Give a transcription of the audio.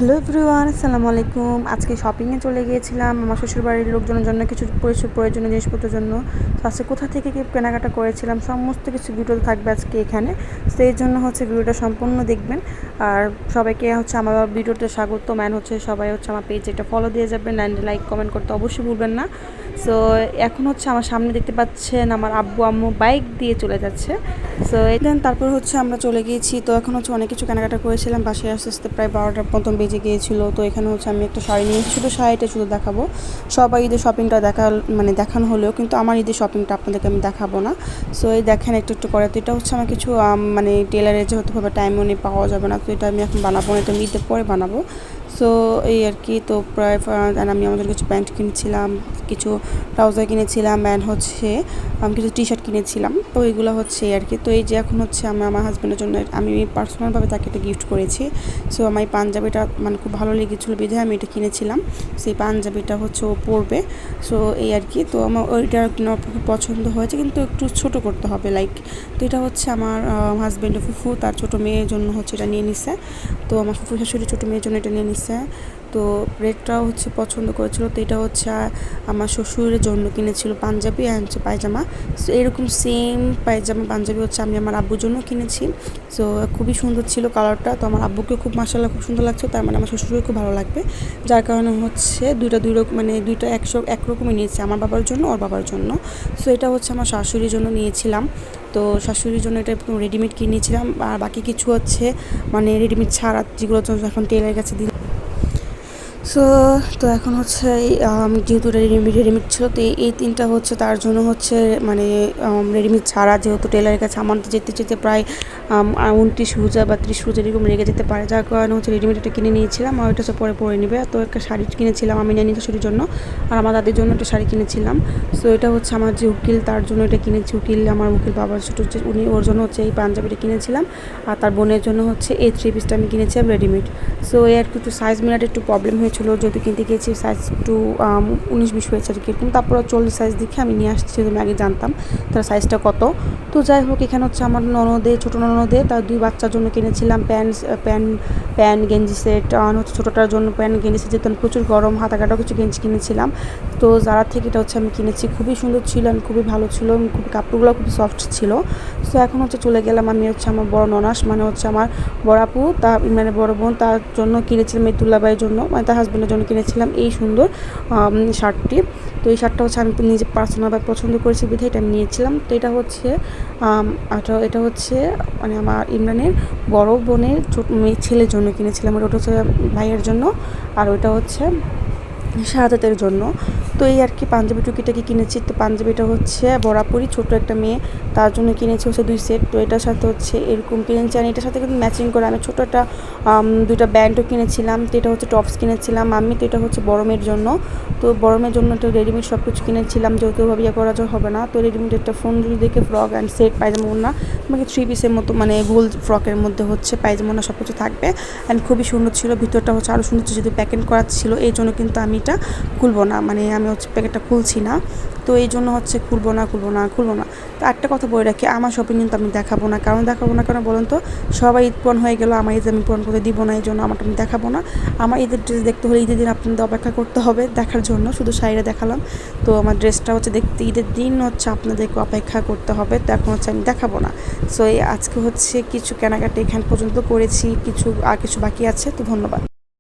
Hello everyone, আসসালামু আলাইকুম। আজকে শপিংয়ে চলে গিয়েছিলাম আমার শ্বশুরবাড়ির লোকজনের জন্য কিছু প্রয়োজনীয় জিনিসপত্রের জন্য। তো আজকে কোথা থেকে কি কেনাকাটা করেছিলাম সমস্ত কিছু ভিডিও থাকবে আজকে এখানে। সেই জন্য ভিডিওটা সম্পূর্ণ দেখবেন। আর সবাইকে আমার ভিডিওতে স্বাগত। সবাই আমার পেজ এটা ফলো দিয়ে যাবেন অ্যান্ড লাইক কমেন্ট করতে অবশ্যই ভুলবেন না। সো এখন আমার সামনে দেখতে পাচ্ছেন আমার আব্বু আম্মু বাইক দিয়ে চলে যাচ্ছে। সো দেন তারপর আমরা চলে গিয়েছি। তো এখন অনেক কিছু কেনাকাটা করেছিলাম। বাসায় আস্তে আস্তে প্রায় 12টার মতন বেজে গিয়েছিল। তো এখানে আমি একটা শাড়ি নিয়েছি, শুধু শাড়িটা দেখাবো। সবাই ঈদের শপিংটা দেখানো হলেও কিন্তু আমার ঈদের শপিংটা আপনাদেরকে আমি দেখাবো না। সো এই দেখেন একটু একটু করে। তো এটা আমার কিছু টেলারের যেহেতু টাইমও নেই, পাওয়া যাবে না। তো এটা আমি এখন বানাবো না, এটা আমি ঈদের পরে বানাবো। সো এই আর কি। তো প্রায় আমি আমাদের কিছু প্যান্ট কিনেছিলাম, কিছু ট্রাউজার কিনেছিলাম অ্যান্ড আমি কিছু টি শার্ট কিনেছিলাম। তো এইগুলো আর কি। তো এই যে এখন আমি আমার হাজব্যান্ডের জন্য আমি পার্সোনালভাবে তাকে একটা গিফট করেছি। সো আমার এই পাঞ্জাবিটা খুব ভালো লেগেছিলো বিধায় আমি এটা কিনেছিলাম। সেই পাঞ্জাবিটা ও পরবে। সো এই আর কি। তো আমার ওইটা খুব পছন্দ হয়েছে, কিন্তু একটু ছোট করতে হবে লাইক। তো এটা আমার হাজব্যান্ডের ফুফু তার ছোটো মেয়ের জন্য এটা নিয়ে নিছে। তো আমার ফুফু শাশুড়ি ছোটো মেয়ের জন্য এটা নিয়ে নিছে। তো রেডটাও পছন্দ করেছিল। তো এটা আমার শ্বশুরের জন্য কিনেছিল পাঞ্জাবি অ্যান্ড পায়জামা। সো এরকম সেম পায়জামা পাঞ্জাবি আমি আমার আব্বুর জন্য কিনেছি। সো খুবই সুন্দর ছিল কালারটা। তো আমার আব্বুকে খুব মাশাআল্লাহ খুব সুন্দর লাগছে। তার আমার শ্বশুরকে খুব ভালো লাগবে। যার কারণে দুইটা দুই রকম দুইটা একরকমই নিয়েছি, আমার বাবার জন্য ওর বাবার জন্য। সো এটা আমার শাশুড়ির জন্য নিয়েছিলাম। তো শাশুড়ির জন্য এটা রেডিমেড কিনেছিলাম। আর বাকি কিছু রেডিমেড ছাড়া যেগুলো এখন টেলারের কাছে দিন। সো তো এখন যেহেতু রেডিমেড ছিল, তো এই তিনটা তার জন্য রেডিমেড ছাড়া, যেহেতু টেলারের কাছে আমার যেতে যেতে প্রায় 29 রোজা বা 30 রোজা এরকম লেগে যেতে পারে। যার কারণে রেডিমেড এটা কিনে নিয়েছিলাম। আর ওইটা পরে পরে নেবে। তো একটা শাড়ি কিনেছিলাম আমি নানি শাশুড়ির জন্য, আর আমার দাদির জন্য একটা শাড়ি কিনেছিলাম। সো এটা আমার যে উকিল তার জন্য এটা কিনেছি। আমার উকিল বাবার ছোটো উনি ওর জন্য এই পাঞ্জাবিটা কিনেছিলাম। আর তার বোনের জন্য এই 3 পিসটা আমি কিনেছিলাম রেডিমেড। সো এই আর একটু সাইজ মেলাটা একটু প্রবলেম হয়েছিল, যদি কিনতে গিয়েছি সাইজ একটু 19-20 হয়েছে আর কি। কিন্তু তারপর 40 সাইজ দেখে আমি নিয়ে আসছি, আমি আগে জানতাম তার সাইজটা কত। তো যাই হোক, এখানে আমার ছোটো ননদে তার 2 বাচ্চার জন্য কিনেছিলাম প্যান্ট গেঞ্জি সেট। ছোটোটার জন্য প্যান্ট গেঞ্জি সেট, যেহেতু প্রচুর গরম, হাতা কাটাও কিছু গেঞ্জি কিনেছিলাম। তো যারা থেকে এটা আমি কিনেছি, খুবই সুন্দর ছিল আর খুবই ভালো ছিল, খুবই কাপড়গুলো খুবই সফট ছিল। সো এখন চলে গেলাম আমি আমার বড় ননাস আমার বড় আপু বড় বোন তার জন্য কিনেছিলাম, এই দুলাভাইয়ের জন্য তার হাজব্যান্ডের জন্য কিনেছিলাম এই সুন্দর শার্টটি। তো এই শার্টটা আমি নিজে পার্সোনালভাবে পছন্দ করেছি বিধায় এটা আমি নিয়েছিলাম। তো এটা এটা আমার ইমরানের বড় বোনের ছেলের জন্য কিনেছিলাম। ওটা ভাইয়ের জন্য, আর ওইটা শাহাদাতের জন্য। তো এই আর কি পাঞ্জাবি টুকিটাকি কিনেছি। তো পাঞ্জাবিটা বরাবরই ছোট একটা মেয়ে তার জন্য কিনেছি 2 সেট। তো এটার সাথে এরকম কিনেছি, আর এটার সাথে কিন্তু ম্যাচিং করে আমি ছোটো একটা 2টা ব্যান্ডও কিনেছিলাম। তো এটা টপস কিনেছিলাম আমি। তো এটা বড় মেয়ের জন্য। তো বড় মেয়ের জন্য একটা রেডিমেড সব কিছু কিনেছিলাম, যেহেতু ইয়ে করা হবে না। তো রেডিমেড একটা ফোন যদি দেখে ফ্রক অ্যান্ড সেট পায়জামা ওড়না আমাকে 3 পিসের মতো গোল ফ্রকের মধ্যে পায়জামা ওড়না সব কিছু থাকবে অ্যান্ড খুবই সুন্দর ছিল। ভিতরটা আরও সুন্দর ছিল, যদি প্যাকেট করা ছিল। এই জন্য কিন্তু আমি এটা খুলবো না, আমি প্যাকেটটা খুলছি না। তো এই জন্য খুলবো না। তো একটা কথা বলে রাখি, আমার শপিং কিন্তু আমি দেখাবো না। কারণ বলুন তো, সবাই ঈদ পূরণ হয়ে গেল, আমার ঈদ আমি পূরণ করতে দিব না। এই জন্য আমারটা আমি দেখাবো না। আমার ঈদের ড্রেস দেখতে হলে ঈদের দিন আপনাদের অপেক্ষা করতে হবে দেখার জন্য। শুধু শাড়িটা দেখালাম। তো আমার ড্রেসটা দেখতে ঈদের দিন আপনাদেরকে অপেক্ষা করতে হবে। তো এখন আমি দেখাবো না। সো এই আজকে কিছু কেনাকাটা এখান পর্যন্ত করেছি, কিছু বাকি আছে। তো ধন্যবাদ।